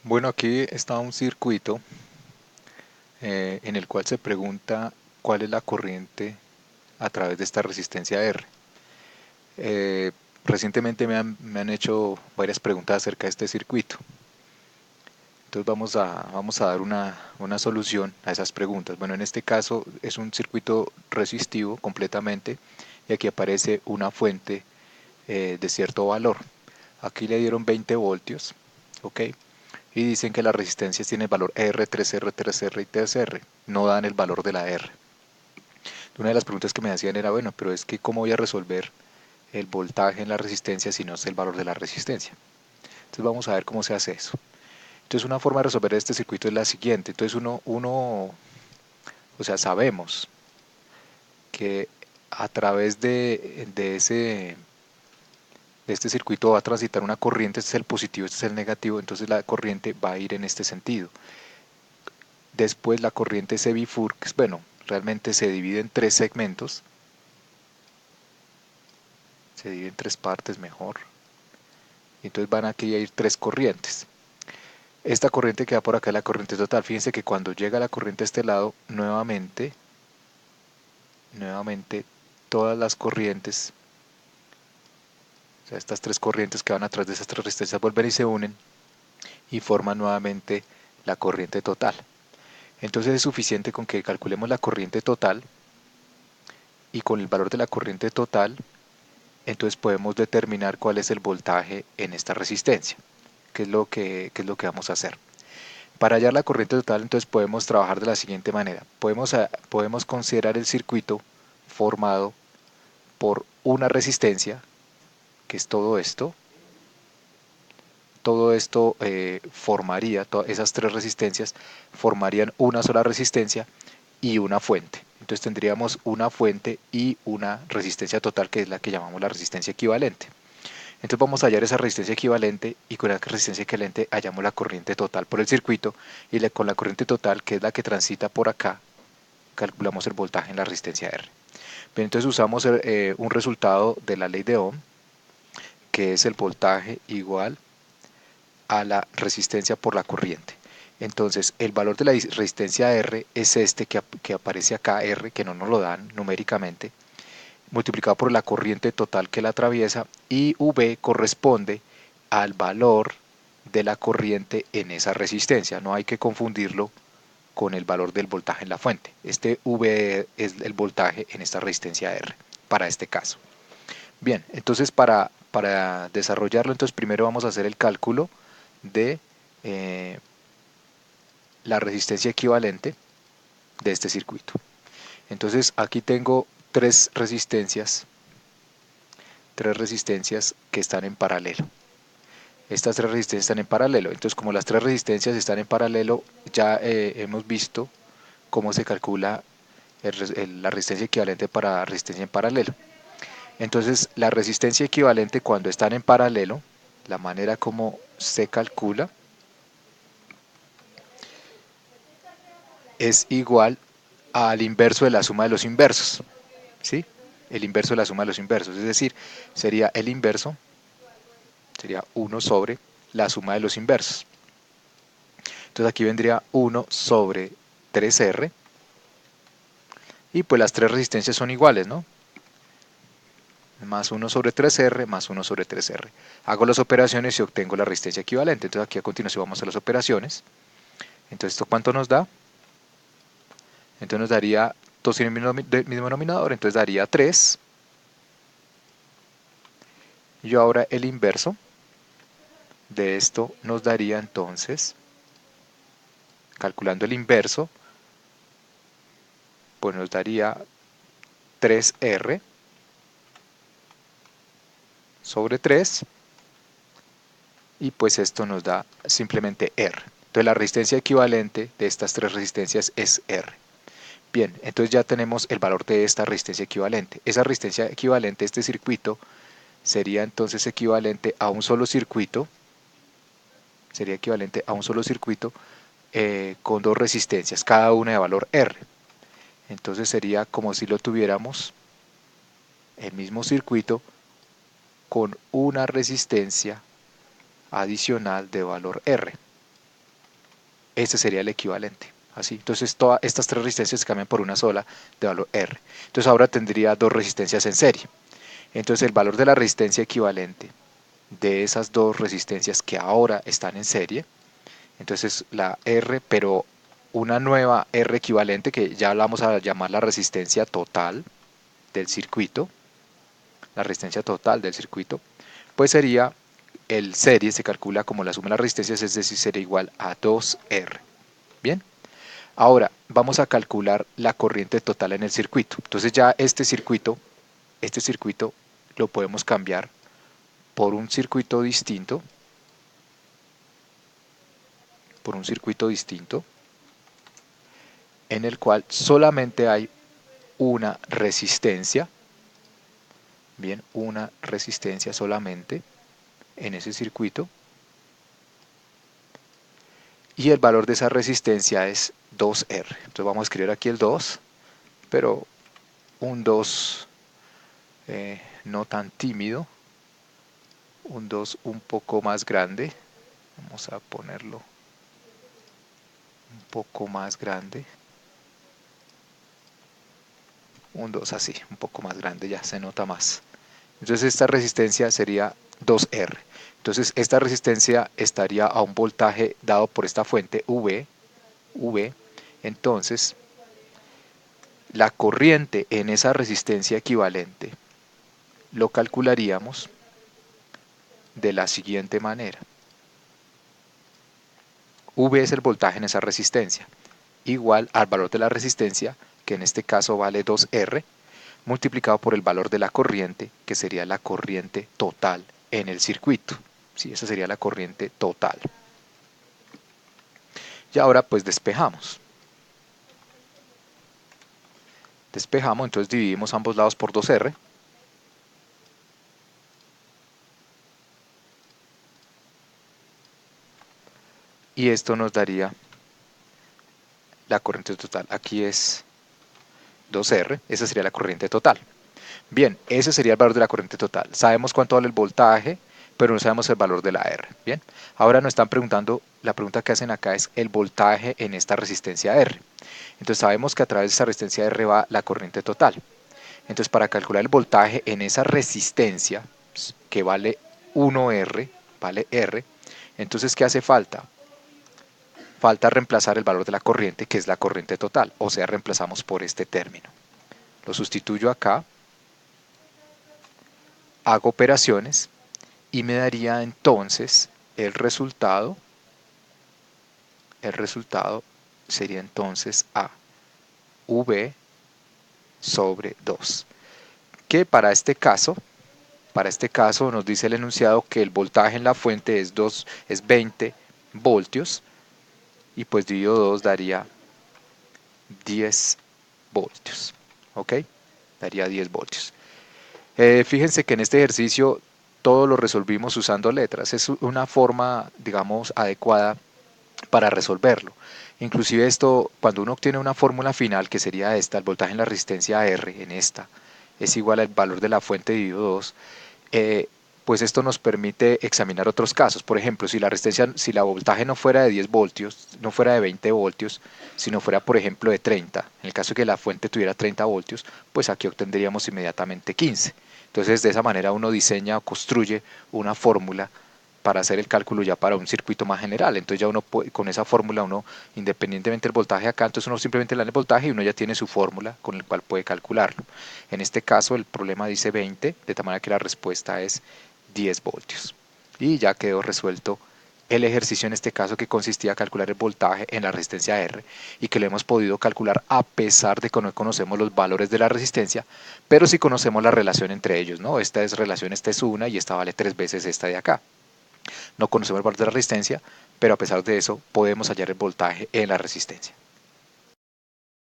Bueno, aquí está un circuito en el cual se pregunta cuál es la corriente a través de esta resistencia R. Eh, Recientemente me han hecho varias preguntas acerca de este circuito. Entonces vamos a dar una solución a esas preguntas. Bueno, en este caso es un circuito resistivo completamente y aquí aparece una fuente de cierto valor. Aquí le dieron 20 voltios, ¿ok? Y dicen que las resistencias tienen el valor R, 3R, 3R y 3R. No dan el valor de la R. Una de las preguntas que me hacían era, bueno, pero es que ¿cómo voy a resolver el voltaje en la resistencia si no sé el valor de la resistencia? Entonces vamos a ver cómo se hace eso. Entonces una forma de resolver este circuito es la siguiente. Entonces o sea, sabemos que a través de este circuito va a transitar una corriente, este es el positivo, este es el negativo, entonces la corriente va a ir en este sentido. Después la corriente se bifurca, bueno, realmente se divide en tres segmentos, se divide en tres partes mejor, y entonces van aquí a ir tres corrientes. Esta corriente que va por acá es la corriente total. Fíjense que cuando llega la corriente a este lado, nuevamente todas las corrientes, o sea, estas tres corrientes que van atrás de esas tres resistencias vuelven y se unen y forman nuevamente la corriente total. Entonces es suficiente con que calculemos la corriente total y con el valor de la corriente total, entonces podemos determinar cuál es el voltaje en esta resistencia, que es lo que vamos a hacer. Para hallar la corriente total, entonces podemos trabajar de la siguiente manera. Podemos considerar el circuito formado por una resistencia, que es todo esto. Todo esto formaría, esas tres resistencias formarían una sola resistencia y una fuente. Entonces tendríamos una fuente y una resistencia total, que es la que llamamos la resistencia equivalente. Entonces vamos a hallar esa resistencia equivalente y con esa resistencia equivalente hallamos la corriente total por el circuito y con la corriente total, que es la que transita por acá, calculamos el voltaje en la resistencia R. Bien, entonces usamos un resultado de la ley de Ohm, que es el voltaje igual a la resistencia por la corriente. Entonces, el valor de la resistencia R es este que aparece acá, R, que no nos lo dan numéricamente, multiplicado por la corriente total que la atraviesa, y V corresponde al valor de la corriente en esa resistencia. No hay que confundirlo con el valor del voltaje en la fuente. Este V es el voltaje en esta resistencia R, para este caso. Bien, entonces para desarrollarlo, entonces primero vamos a hacer el cálculo de eh, la resistencia equivalente de este circuito. Entonces aquí tengo tres resistencias que están en paralelo. Estas tres resistencias están en paralelo. Entonces, como las tres resistencias están en paralelo, ya hemos visto cómo se calcula la resistencia equivalente para resistencia en paralelo. Entonces, la resistencia equivalente cuando están en paralelo, la manera como se calcula es igual al inverso de la suma de los inversos, ¿sí? El inverso de la suma de los inversos, es decir, sería el inverso, sería 1 sobre la suma de los inversos. Entonces aquí vendría 1 sobre 3R y pues las tres resistencias son iguales, ¿no? Más 1 sobre 3R más 1 sobre 3R. Hago las operaciones y obtengo la resistencia equivalente. Entonces aquí a continuación vamos a las operaciones. Entonces, ¿esto cuánto nos da? Entonces nos daría, todos tienen el mismo denominador, entonces daría 3. Y ahora el inverso de esto nos daría entonces, calculando el inverso, pues nos daría 3R sobre 3 y pues esto nos da simplemente R. Entonces la resistencia equivalente de estas tres resistencias es R. Bien, entonces ya tenemos el valor de esta resistencia equivalente. Esa resistencia equivalente, este circuito, sería entonces equivalente a un solo circuito, sería equivalente a un solo circuito con dos resistencias, cada una de valor R. Entonces sería como si lo tuviéramos el mismo circuito con una resistencia adicional de valor R. Este sería el equivalente. Así. Entonces todas estas tres resistencias se cambian por una sola de valor R. Entonces ahora tendría dos resistencias en serie. Entonces el valor de la resistencia equivalente de esas dos resistencias que ahora están en serie, entonces la R, pero una nueva R equivalente que ya la vamos a llamar la resistencia total del circuito, la resistencia total del circuito, pues sería el serie, se calcula como la suma de las resistencias, es decir, sería igual a 2R. Bien, ahora vamos a calcular la corriente total en el circuito. Entonces ya este circuito lo podemos cambiar por un circuito distinto, en el cual solamente hay una resistencia, bien, una resistencia solamente en ese circuito, y el valor de esa resistencia es 2R. Entonces vamos a escribir aquí el 2, pero un 2 no tan tímido, un 2 un poco más grande, vamos a ponerlo un poco más grande, un 2 así, un poco más grande, ya se nota más. Entonces esta resistencia sería 2R. Entonces esta resistencia estaría a un voltaje dado por esta fuente V. Entonces la corriente en esa resistencia equivalente lo calcularíamos de la siguiente manera. V es el voltaje en esa resistencia, igual al valor de la resistencia, que en este caso vale 2R, multiplicado por el valor de la corriente, que sería la corriente total en el circuito. Sí, esa sería la corriente total. Y ahora pues despejamos. Despejamos, entonces dividimos ambos lados por 2R. Y esto nos daría la corriente total. Aquí es 2R, esa sería la corriente total. Bien, ese sería el valor de la corriente total. Sabemos cuánto vale el voltaje, pero no sabemos el valor de la R. Bien, ahora nos están preguntando, la pregunta que hacen acá es el voltaje en esta resistencia R. Entonces sabemos que a través de esta resistencia R va la corriente total. Entonces para calcular el voltaje en esa resistencia, que vale 1R, vale R, entonces ¿qué hace falta? Falta reemplazar el valor de la corriente, que es la corriente total, o sea, reemplazamos por este término. Lo sustituyo acá, hago operaciones y me daría entonces el resultado sería entonces A, V sobre 2, que para este caso nos dice el enunciado que el voltaje en la fuente es 20 voltios, y pues dividido 2 daría 10 voltios, ¿ok? Daría 10 voltios. Fíjense que en este ejercicio todo lo resolvimos usando letras. Es una forma, digamos, adecuada para resolverlo. Inclusive esto, cuando uno obtiene una fórmula final, que sería esta, el voltaje en la resistencia R, en esta, es igual al valor de la fuente dividido 2, pues esto nos permite examinar otros casos. Por ejemplo, si la voltaje no fuera de 10 voltios, no fuera de 20 voltios, sino fuera, por ejemplo, de 30, en el caso de que la fuente tuviera 30 voltios, pues aquí obtendríamos inmediatamente 15. Entonces, de esa manera uno diseña o construye una fórmula para hacer el cálculo ya para un circuito más general. Entonces ya uno puede, con esa fórmula uno, independientemente del voltaje acá, entonces uno simplemente le da el voltaje y uno ya tiene su fórmula con el cual puede calcularlo. En este caso el problema dice 20, de tal manera que la respuesta es 10 voltios. Y ya quedó resuelto el ejercicio en este caso, que consistía en calcular el voltaje en la resistencia R, y que lo hemos podido calcular a pesar de que no conocemos los valores de la resistencia, pero sí conocemos la relación entre ellos, ¿no? Esta es una y esta vale 3 veces esta de acá. No conocemos el valor de la resistencia, pero a pesar de eso podemos hallar el voltaje en la resistencia.